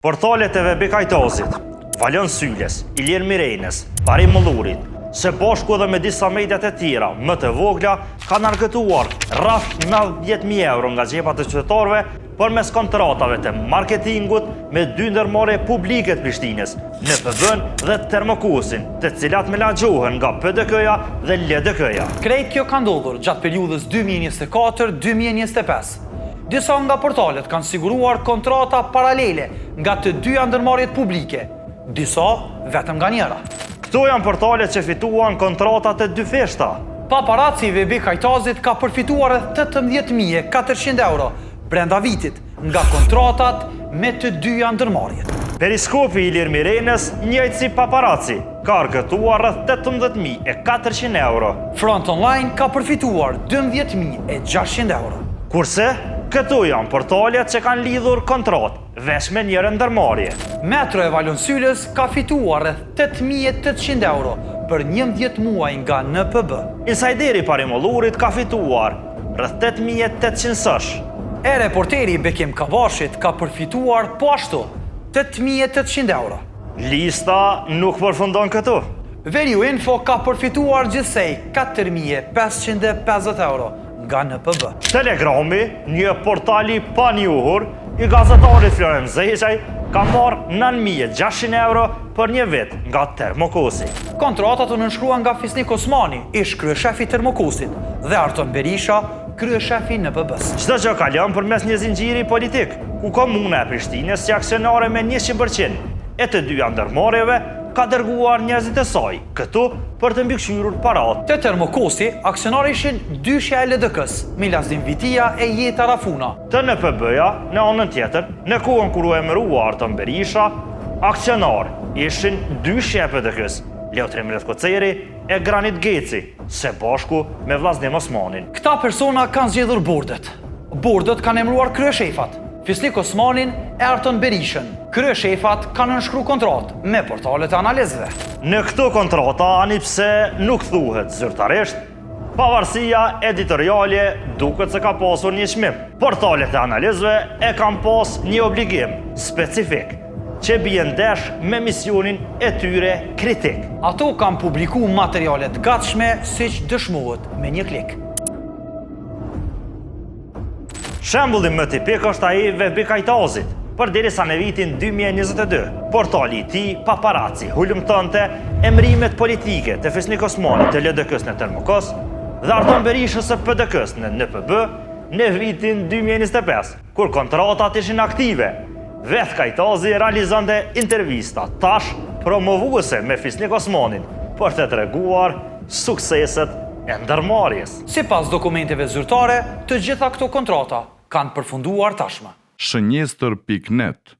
Portalet e VB Kajtazit, Valion Syles, Ilir Mirenës, Parim Mëllurit, së bashku edhe me disa mediat e tjera, më të vogla, kanë argëtuar rreth 90.000 euro nga xhepat e qytetarëve përmes kontratave të marketingut me 2 ndërmarrje publike të Prishtinës, NPB-n dhe Termokusin, të cilat menaxhohen nga PDK-ja dhe LDK-ja. Krejt kjo ka ndodhur gjatë periudhës 2024-2025. Disa nga portalet kanë siguruar kontrata paralele nga të dyja ndërmarrjet publike, disa vetëm nga njëra. Këto janë portalet që fituan kontratat e dy feshta. Paparazzi i VB Kajtazit ka përfituar rreth 18.400 euro brenda vitit nga kontratat me të dyja ndërmarrjet. Periskopi i Ilir Mirenës, njëjtë si paparazzi, ka argëtuar rreth 18.400 euro. Front Online ka përfituar 12.600 euro. Kurse, këto janë portalet që kanë lidhur kontrat, veç me njëre ndërmarrje. Metro e Valion Syles ka fituar rreth 8.800 euro për 11 muaj nga NPB. Insajderi Parim Mëllurit ka fituar rreth 8.800 sësh. E reporteri Bekim Kabashit ka përfituar po ashtu 8.800 euro. Lista nuk përfundon këtu. Veriu Info ka përfituar gjithsej 4.550 euro nga NPB. Telegrami, një portali pa njohur, i gazetarit Florem Zeqaj, ka marrë 9.600 euro për një vit nga Termokusi. Kontratat u nënshkruan nga Fisnik Osmani, ish kryeshefi Termokusit, dhe Arton Berisha, kryeshefi NPB-s. Çdo gjë kalon përmes një zinxhiri politik, ku Komuna e Prishtinës si aksionare me 100% e të dyja ndërmarrjeve ka dërguar njerëzit e saj, këtu për të mbikëqyrur parat. Te Termokusi, aksionarë ishin dyshja e LDK-s, Milazdin Vitia e Jeta Rafuna. Të NPB-ja, në anën tjetër, në kohën kur u emërua Arton Berisha, aksionar ishin dyshja e PDK-s, Leotrim Koceri e Granit Geci, së bashku me Vllaznim Osmanin. Këta persona kanë zgjedhur bordet. Bordet kanë emëruar kryeshefat, Fisnik Osmanin e Arton Berishën. Kryeshefat kanë nënshkruar kontratë me portalet e analizëve. Në këto kontrata, ani pse nuk thuhet zyrtarisht, pavarësia editoriale duket se ka pasur një çmim. Portalet e analizëve e kanë pas një obligim specifik që bie ndesh me misionin e tyre kritik. Ato kanë publikuar materiale të gatshme siç dëshmohet me një klik. Shembulli më tipik është ai VB Kajtazit, përderisa në vitin 2022, portali i tij Paparazzi hulumtonte emrimet politike të Fisnik Osmanit të LDK-s në Termokos dhe Arton Berishës së PDK-s në NPB në vitin 2025, kur kontratat ishin aktive. Vetë Kajtazi realizonte intervista tash promovuese me Fisnik Osmanin për të treguar sukseset e ndërmarrjes. Sipas dokumenteve zyrtare, të gjitha këto kontrata kanë përfunduar tashmë. Shënjestër.net